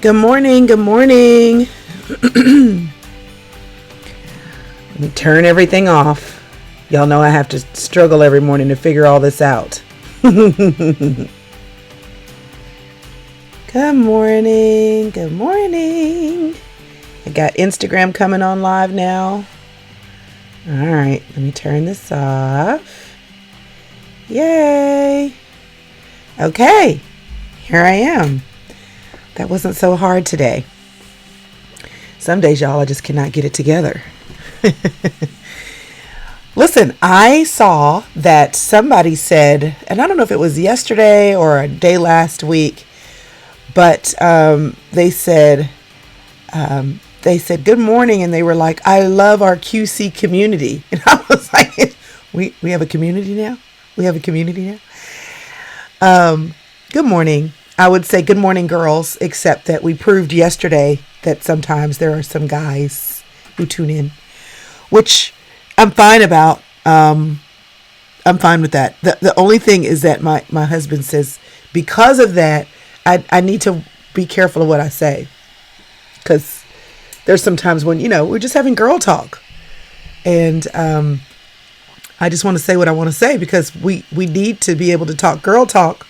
Good morning. Good morning. Let me turn everything off. Y'all know I have to struggle every morning to figure all this out. Good morning. Good morning. I got Instagram coming on live now. All right. Let me turn this off. Yay. Okay. Here I am. That wasn't so hard today. Some days, y'all, I just cannot get it together. Listen, I saw that somebody said, and I don't know if it was yesterday or a day last week, but they said good morning, and they were like, I love our QC community. And I was like, we have a community now? We have a community now? Good morning. I would say good morning, girls, except that we proved yesterday that sometimes there are some guys who tune in, which I'm fine about. I'm fine with that. The only thing is that my husband says because of that, I need to be careful of what I say, because there's some times when, we're just having girl talk, and I just want to say what I want to say, because we need to be able to talk girl talk.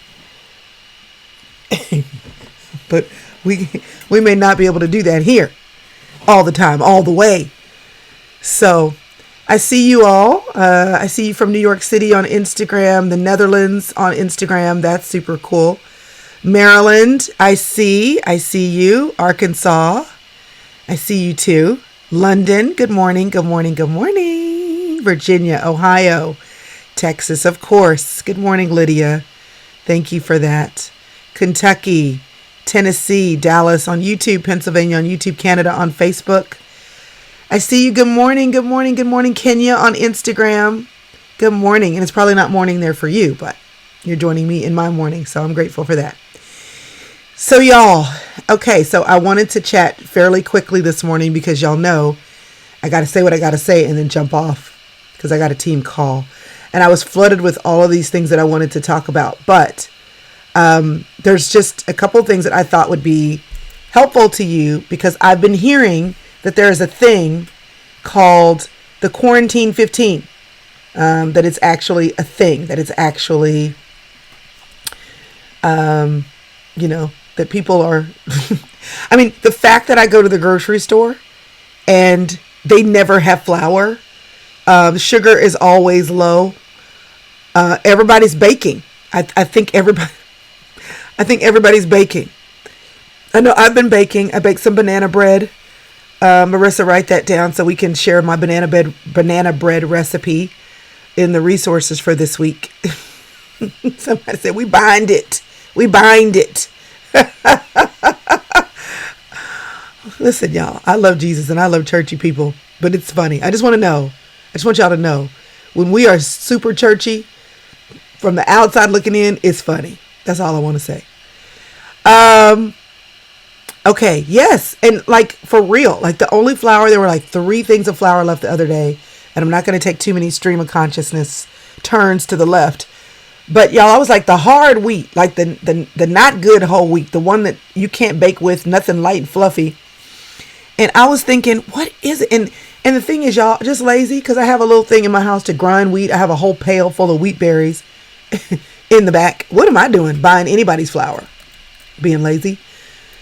But we may not be able to do that here all the time, all the way. So I see you all. I see you from New York City on Instagram, the Netherlands on Instagram. That's super cool. Maryland, I see you. Arkansas, I see you too. London, good morning, good morning, good morning. Virginia, Ohio, Texas, of course. Good morning, Lydia. Thank you for that. Kentucky, Tennessee, Dallas on YouTube, Pennsylvania on YouTube, Canada on Facebook. I see you. Good morning, good morning, good morning. Kenya on Instagram. Good morning. And it's probably not morning there for you, but you're joining me in my morning, so I'm grateful for that. So y'all, okay, so I wanted to chat fairly quickly this morning because y'all know I got to say what I got to say and then jump off because I got a team call. And I was flooded with all of these things that I wanted to talk about, but there's just a couple things that I thought would be helpful to you, because I've been hearing that there is a thing called the quarantine 15, that it's actually a thing, that it's actually, that people are, I mean, the fact that I go to the grocery store and they never have flour, the sugar is always low, everybody's baking. I think everybody's baking. I know I've been baking. I baked some banana bread. Marissa, write that down so we can share my banana bread recipe in the resources for this week. Somebody said, we bind it. Listen, y'all, I love Jesus and I love churchy people, but it's funny. I just want y'all to know, when we are super churchy, from the outside looking in, it's funny. That's all I want to say. Okay, yes. And like, for real, like the only flour, there were like 3 things of flour left the other day. And I'm not going to take too many stream of consciousness turns to the left. But y'all, I was like the hard wheat, like the not good whole wheat, the one that you can't bake with, nothing light and fluffy. And I was thinking, what is it? And the thing is, y'all, just lazy, because I have a little thing in my house to grind wheat. I have a whole pail full of wheat berries in the back. What am I doing? Buying anybody's flour? Being lazy.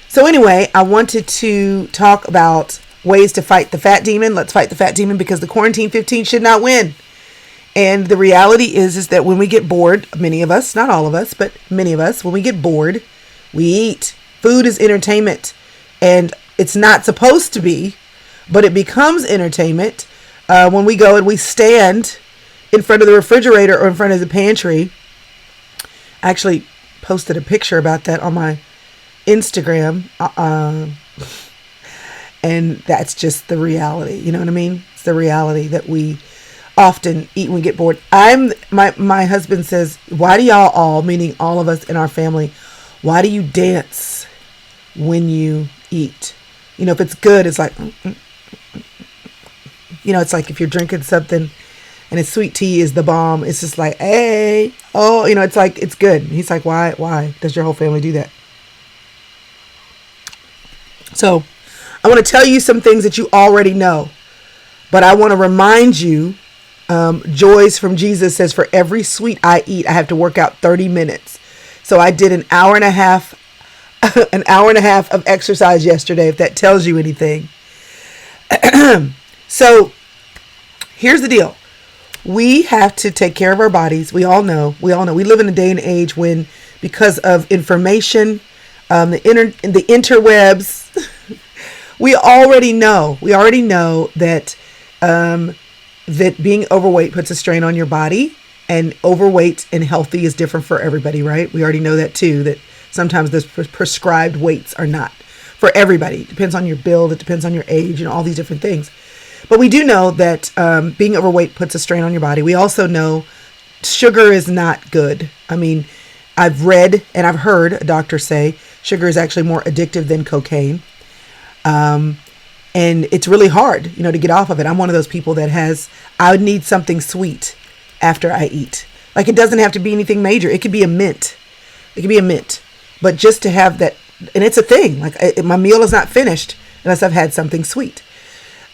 So anyway, I wanted to talk about ways to fight the fat demon. Let's fight the fat demon, because the quarantine 15 should not win. And the reality is that when we get bored, many of us, not all of us, but many of us, when we get bored, we eat. Food is entertainment, and it's not supposed to be, but it becomes entertainment when we go and we stand in front of the refrigerator or in front of the pantry. I actually posted a picture about that on my Instagram. And that's just the reality. You know what I mean? It's the reality that we often eat when we get bored. My husband says, why do y'all all, meaning all of us in our family, why do you dance when you eat? If it's good, it's like, it's like if you're drinking something and it's sweet tea is the bomb. It's just like, hey, oh, it's like, it's good. And he's like, why does your whole family do that? So I want to tell you some things that you already know, but I want to remind you. Joyce from Jesus says, for every sweet I eat, I have to work out 30 minutes. So I did an hour and a half of exercise yesterday, if that tells you anything. So here's the deal. We have to take care of our bodies. We all know. We live in a day and age when, because of information, the interwebs, we already know that that being overweight puts a strain on your body, and overweight and healthy is different for everybody, right? We already know that too, that sometimes those prescribed weights are not for everybody. It depends on your build. It depends on your age, all these different things. But we do know that being overweight puts a strain on your body. We also know sugar is not good. I mean, I've read and I've heard a doctor say sugar is actually more addictive than cocaine. And it's really hard, to get off of it. I'm one of those people that I would need something sweet after I eat. Like, it doesn't have to be anything major. It could be a mint. But just to have that, and it's a thing. Like, my meal is not finished unless I've had something sweet.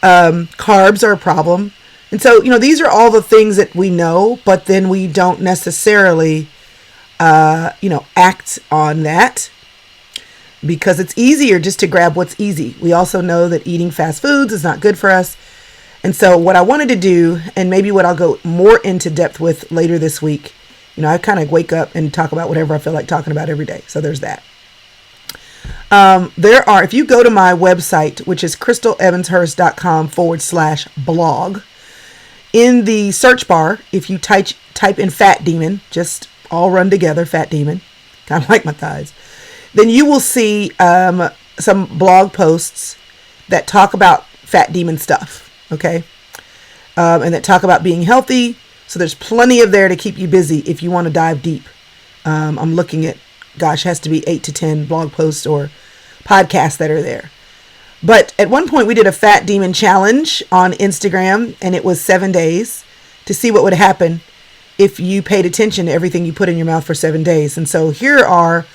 Carbs are a problem. And so, these are all the things that we know, but then we don't necessarily, act on that. Because it's easier just to grab what's easy. We also know that eating fast foods is not good for us. And so what I wanted to do, and maybe what I'll go more into depth with later this week, I kind of wake up and talk about whatever I feel like talking about every day. So there's that. If you go to my website, which is crystalevanshurst.com/blog, in the search bar, if you type in Fat Demon, just all run together, Fat Demon, kind of like my thighs, then you will see some blog posts that talk about Fat Demon stuff, okay? And that talk about being healthy. So there's plenty of there to keep you busy if you want to dive deep. I'm looking at, has to be 8 to 10 blog posts or podcasts that are there. But at one point we did a Fat Demon challenge on Instagram, and it was 7 days to see what would happen if you paid attention to everything you put in your mouth for 7 days. And so here are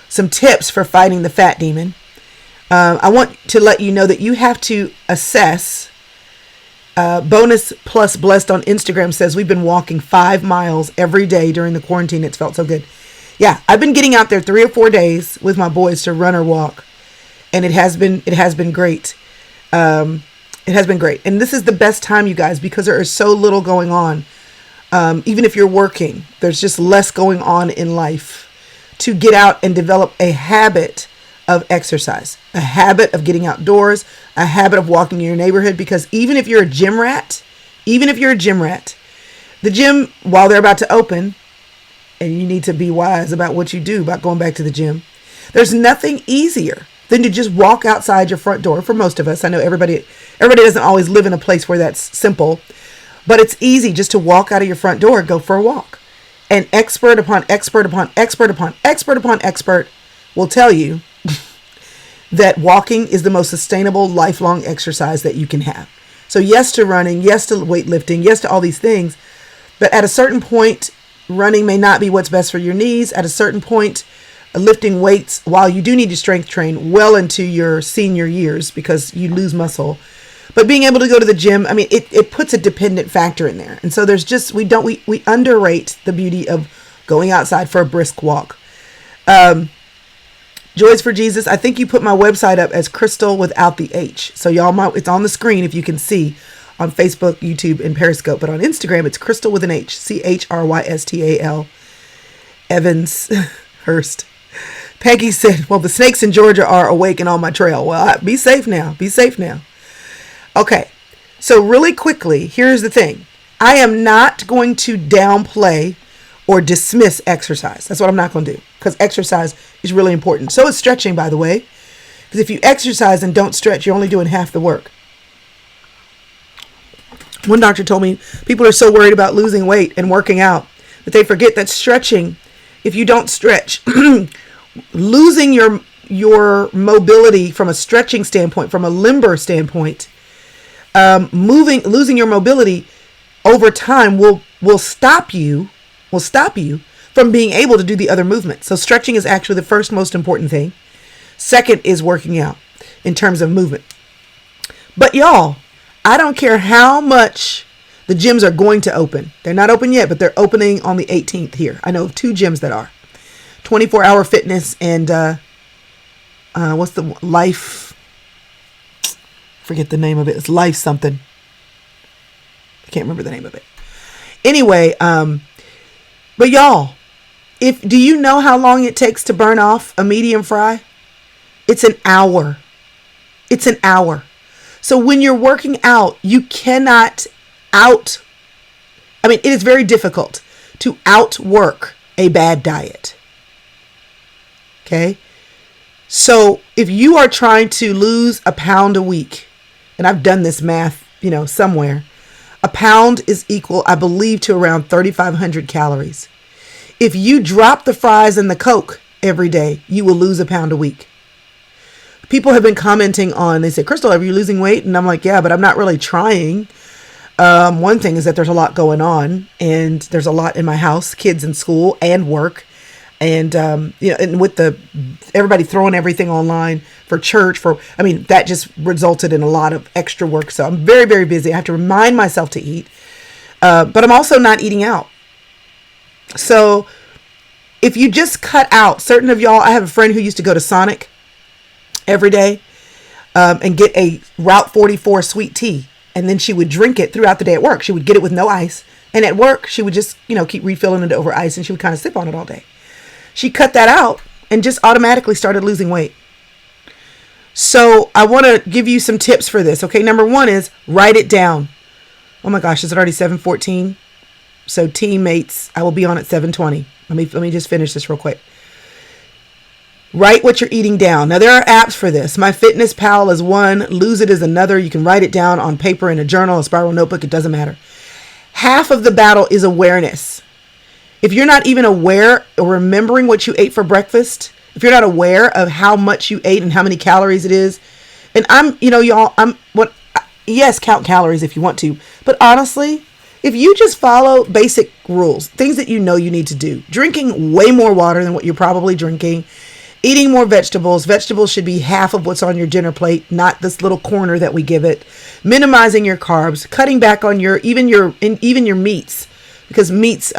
some tips for fighting the fat demon. I want to let you know that you have to assess. Bonus Plus Blessed on Instagram says, we've been walking 5 miles every day during the quarantine. It's felt so good. Yeah, I've been getting out there 3 or 4 days with my boys to run or walk. And it has been great. It has been great. And this is the best time, you guys, because there is so little going on. Even if you're working, there's just less going on in life, to get out and develop a habit of exercise, a habit of getting outdoors, a habit of walking in your neighborhood. Because even if you're a gym rat, the gym, while they're about to open, and you need to be wise about what you do about going back to the gym, there's nothing easier than to just walk outside your front door. For most of us, I know everybody doesn't always live in a place where that's simple, but it's easy just to walk out of your front door and go for a walk. And expert upon expert will tell you that walking is the most sustainable lifelong exercise that you can have. So yes to running, yes to weightlifting, yes to all these things. But at a certain point, running may not be what's best for your knees. At a certain point, lifting weights, while you do need to strength train well into your senior years because you lose muscle, but being able to go to the gym, it puts a dependent factor in there. And so there's just, we underrate the beauty of going outside for a brisk walk. Joys for Jesus, I think you put my website up as Chrystal without the H. So y'all, it's on the screen if you can see on Facebook, YouTube, and Periscope. But on Instagram, it's Chrystal with an H, Chrystal Evans Hurst. Peggy said, well, the snakes in Georgia are awake and on my trail. Well, be safe now. Okay, so really quickly, here's the thing. I am not going to downplay or dismiss exercise. That's what I'm not going to do, because exercise is really important. So is stretching, by the way, because if you exercise and don't stretch, you're only doing half the work. One doctor told me people are so worried about losing weight and working out that they forget that stretching, if you don't stretch, losing your mobility from a stretching standpoint, from a limber standpoint, losing your mobility over time will stop you from being able to do the other movements. So stretching is actually the first most important thing. Second is working out. in terms of movement. But y'all, I don't care how much the gyms are going to open. They're not open yet, but they're opening on the 18th here. I know of 2 gyms that are. 24-Hour Fitness and what's the Life? Forget the name of it. It's Life something. I can't remember the name of it. Anyway, but y'all, do you know how long it takes to burn off a medium fry? It's an hour. It's an hour. So when you're working out, you cannot it is very difficult to outwork a bad diet. Okay? So if you are trying to lose a pound a week, and I've done this math, somewhere, a pound is equal, I believe, to around 3,500 calories. If you drop the fries and the Coke every day, you will lose a pound a week. People have been commenting they say, Chrystal, are you losing weight? And I'm like, yeah, but I'm not really trying. One thing is that there's a lot going on, and there's a lot in my house, kids in school and work. And, and with everybody throwing everything online for church, that just resulted in a lot of extra work. So I'm very, very busy. I have to remind myself to eat, but I'm also not eating out. So if you just cut out, certain of y'all, I have a friend who used to go to Sonic every day, and get a Route 44 sweet tea. And then she would drink it throughout the day at work. She would get it with no ice. And at work, she would just, keep refilling it over ice, and she would kind of sip on it all day. She cut that out and just automatically started losing weight. So I want to give you some tips for this. Okay. Number 1 is write it down. Oh my gosh, is it already 7:14? So teammates, I will be on at 7:20. Let me just finish this real quick. Write what you're eating down. Now, there are apps for this. MyFitnessPal is one. Lose It is another. You can write it down on paper, in a journal, a spiral notebook. It doesn't matter. Half of the battle is awareness. If you're not even aware or remembering what you ate for breakfast, if you're not aware of how much you ate and how many calories it is, and yes, count calories if you want to, but honestly, if you just follow basic rules, things that you need to do, drinking way more water than what you're probably drinking, eating more vegetables. Vegetables should be half of what's on your dinner plate, not this little corner that we give it. Minimizing your carbs, cutting back on even your meats, because meats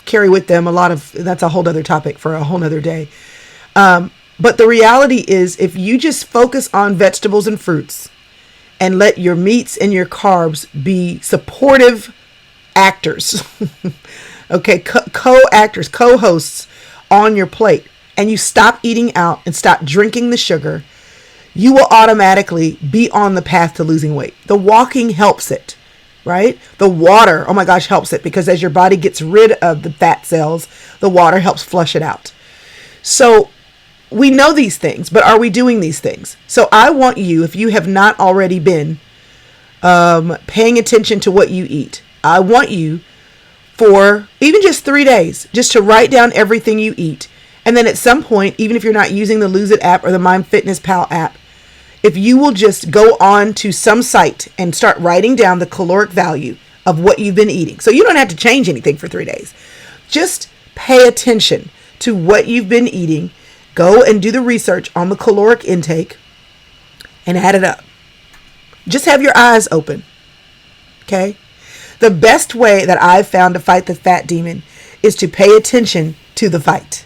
carry with them that's a whole other topic for a whole nother day. But the reality is, if you just focus on vegetables and fruits and let your meats and your carbs be supportive actors, okay, co-actors, co-hosts on your plate, and you stop eating out and stop drinking the sugar, you will automatically be on the path to losing weight. The walking helps it, right? The water, oh my gosh, helps it, because as your body gets rid of the fat cells, the water helps flush it out. So we know these things, but are we doing these things? So I want you, if you have not already been paying attention to what you eat, I want you for even just 3 days, just to write down everything you eat. And then at some point, even if you're not using the Lose It app or the MyFitnessPal app, if you will just go on to some site and start writing down the caloric value of what you've been eating. So you don't have to change anything for 3 days. Just pay attention to what you've been eating. Go and do the research on the caloric intake and add it up. Just have your eyes open. Okay? The best way that I've found to fight the fat demon is to pay attention to the fight.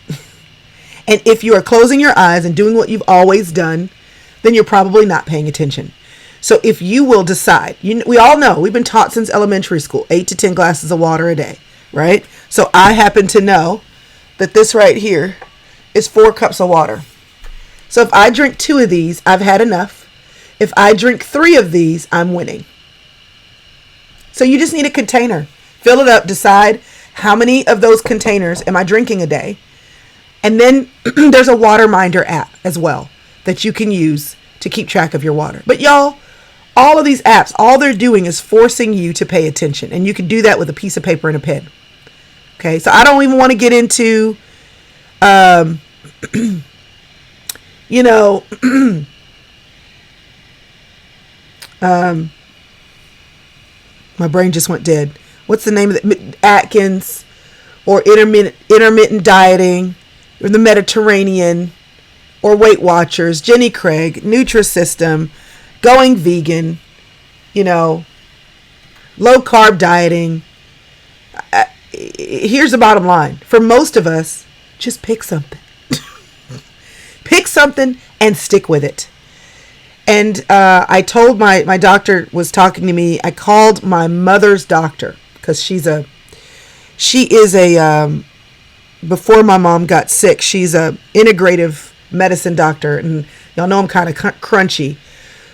And if you are closing your eyes and doing what you've always done, then you're probably not paying attention. So if you will decide, we all know, we've been taught since elementary school, 8 to 10 glasses of water a day, right? So I happen to know that this right here is 4 cups of water. So if I drink 2 of these, I've had enough. If I drink 3 of these, I'm winning. So you just need a container. Fill it up, decide how many of those containers am I drinking a day. And then there's a water minder app as well that you can use to keep track of your water. But y'all, all of these apps, all they're doing is forcing you to pay attention. And you can do that with a piece of paper and a pen. Okay, so I don't even want to get into, my brain just went dead. What's the name of it? Atkins or intermittent dieting, or the Mediterranean, or Weight Watchers, Jenny Craig, Nutrisystem, going vegan, low carb dieting. Here's the bottom line. For most of us, just pick something. Pick something and stick with it. And I told my doctor was talking to me. I called my mother's doctor because she is a before my mom got sick, she's a integrative medicine doctor, and y'all know I'm kind of crunchy.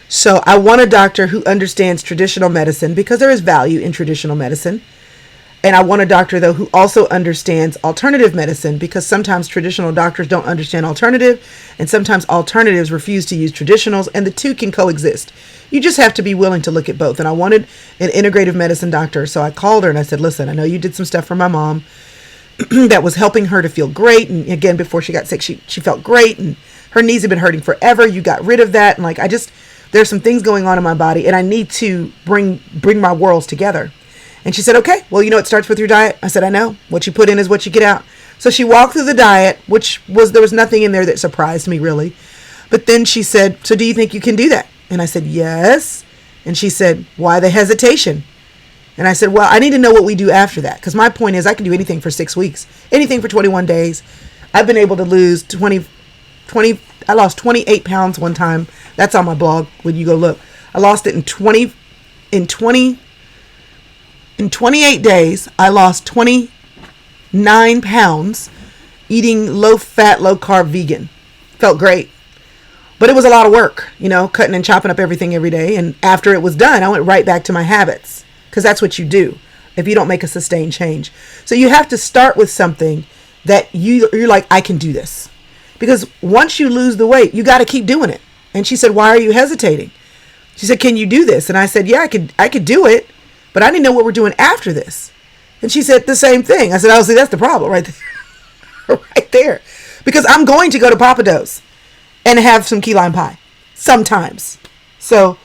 So I want a doctor who understands traditional medicine because there is value in traditional medicine. And I want a doctor, though, who also understands alternative medicine, because sometimes traditional doctors don't understand alternative, and sometimes alternatives refuse to use traditionals, and the two can coexist. You just have to be willing to look at both. And I wanted an integrative medicine doctor, so I called her and I said, listen, I know you did some stuff for my mom that was helping her to feel great. And again, before she got sick, she felt great, and her knees have been hurting forever. You got rid of that. And there's some things going on in my body, and I need to bring my worlds together. And she said, okay, well, it starts with your diet. I said, I know. What you put in is what you get out. So she walked through the diet, there was nothing in there that surprised me, really. But then she said, so do you think you can do that? And I said, yes. And she said, why the hesitation? And I said, well, I need to know what we do after that. Because my point is I can do anything for 6 weeks, anything for 21 days. I've been able to lose 20, I lost 28 pounds one time. That's on my blog when you go look. I lost it in 28 days. I lost 29 pounds eating low fat, low carb vegan. Felt great. But it was a lot of work, cutting and chopping up everything every day. And after it was done, I went right back to my habits, because that's what you do if you don't make a sustained change. So you have to start with something that you're like, I can do this. Because once you lose the weight, you got to keep doing it. And she said, why are you hesitating? She said, can you do this? And I said, yeah, I could do it, but I need to know what we're doing after this. And she said the same thing. I said, oh, see, that's the problem right there. Right there. Because I'm going to go to Papa Do's and have some key lime pie sometimes. So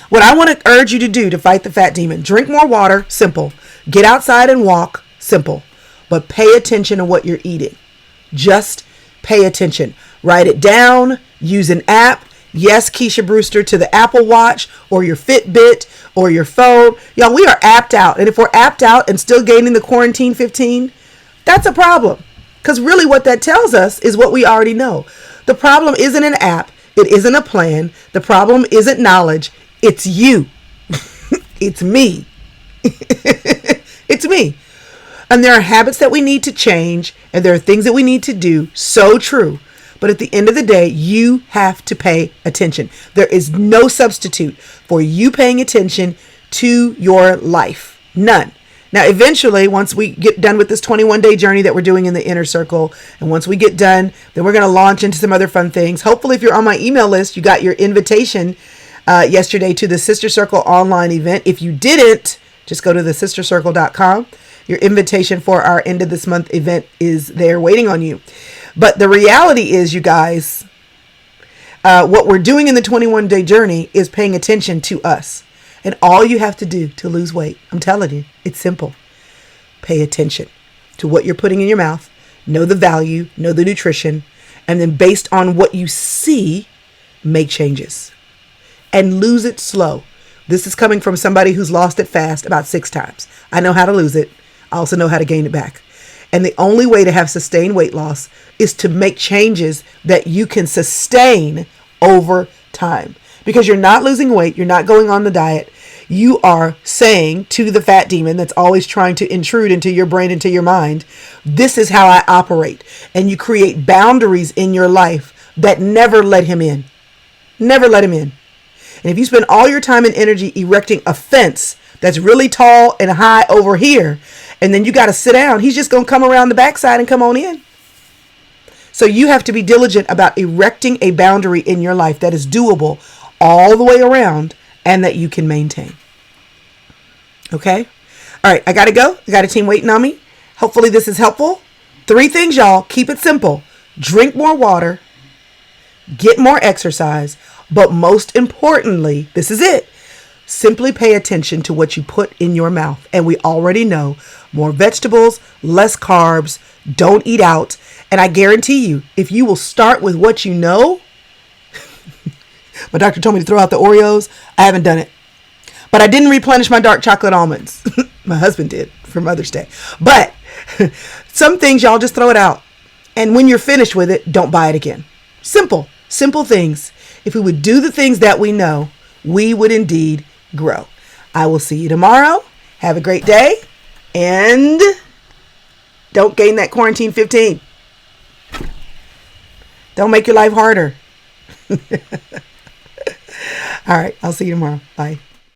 what I want to urge you to do to fight the fat demon: drink more water, simple. Get outside and walk, simple. But pay attention to what you're eating. Just pay attention. Write it down. Use an app. Yes, Keisha Brewster, to the Apple Watch or your Fitbit or your phone. Y'all, we are apped out. And if we're apped out and still gaining the quarantine 15, that's a problem. Because really what that tells us is what we already know. The problem isn't an app. It isn't a plan. The problem isn't knowledge. It's you. It's me. It's me. And there are habits that we need to change, and there are things that we need to do. So true. But at the end of the day, you have to pay attention. There is no substitute for you paying attention to your life. None. Now, eventually, once we get done with this 21-day journey that we're doing in the inner circle, and once we get done, then we're going to launch into some other fun things. Hopefully, if you're on my email list, you got your invitation yesterday to the Sister Circle online event. If you didn't, just go to thesistercircle.com. Your invitation for our end of this month event is there waiting on you. But the reality is, you guys, what we're doing in the 21-day journey is paying attention to us. And all you have to do to lose weight, I'm telling you, it's simple. Pay attention to what you're putting in your mouth. Know the value, know the nutrition, and then based on what you see, make changes. And lose it slow. This is coming from somebody who's lost it fast about 6 times. I know how to lose it. I also know how to gain it back. And the only way to have sustained weight loss is to make changes that you can sustain over time. Because you're not losing weight, you're not going on the diet. You are saying to the fat demon that's always trying to intrude into your brain, into your mind, this is how I operate. And you create boundaries in your life that never let him in. Never let him in. And if you spend all your time and energy erecting a fence that's really tall and high over here, and then you got to sit down, he's just going to come around the backside and come on in. So you have to be diligent about erecting a boundary in your life that is doable all the way around and that you can maintain. Okay? All right, I got to go. I got a team waiting on me. Hopefully this is helpful. 3 things, y'all. Keep it simple. Drink more water. Get more exercise. But most importantly, this is it. Simply pay attention to what you put in your mouth. And we already know more vegetables, less carbs, don't eat out. And I guarantee you, if you will start with what you know, my doctor told me to throw out the Oreos. I haven't done it. But I didn't replenish my dark chocolate almonds. My husband did for Mother's Day. But some things, y'all just throw it out. And when you're finished with it, don't buy it again. Simple things. If we would do the things that we know, we would indeed grow. I will see you tomorrow. Have a great day. And don't gain that quarantine 15. Don't make your life harder. All right. I'll see you tomorrow. Bye.